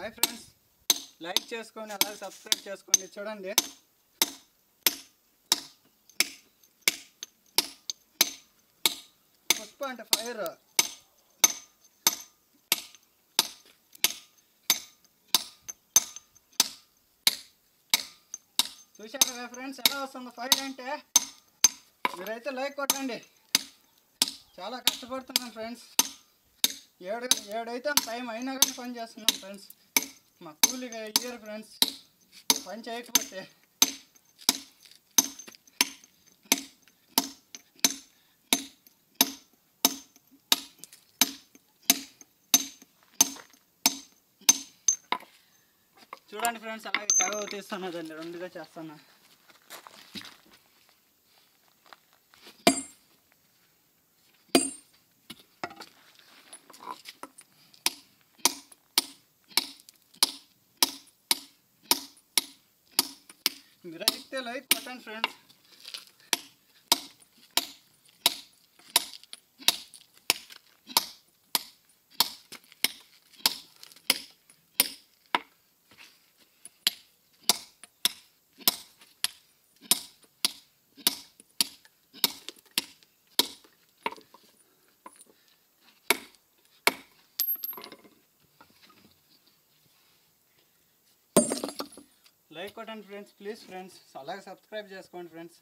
Hi friends, like చేసుకొని అలాగే subscribe చేసుకోండి. చూడండి పుష్ప అంటే ఫైర్. చూశారు కదా ఫ్రెండ్స్ ఎలా వస్తుందో ఫైర్ అంటే. మీరైతే లైక్ కొట్టండి. చాలా కష్టపడుతున్నాం ఫ్రెండ్స్. ఏడైతే టైం అయినా కానీ పని చేస్తున్నాం ఫ్రెండ్స్. మా కూలీగా ఇయ్యరు ఫ్రెండ్స్ పని చేయకపోతే. చూడండి ఫ్రెండ్స్ అలాగే తెగ తీస్తున్నదండి, రెండుగా చేస్తున్నా. మీరైతే లైక్ కొట్టండి ఫ్రెండ్స్. లైక్ కొట్టండి ఫ్రెండ్స్, ప్లీజ్ ఫ్రెండ్స్. అలాగే సబ్స్క్రైబ్ చేసుకోండి ఫ్రెండ్స్.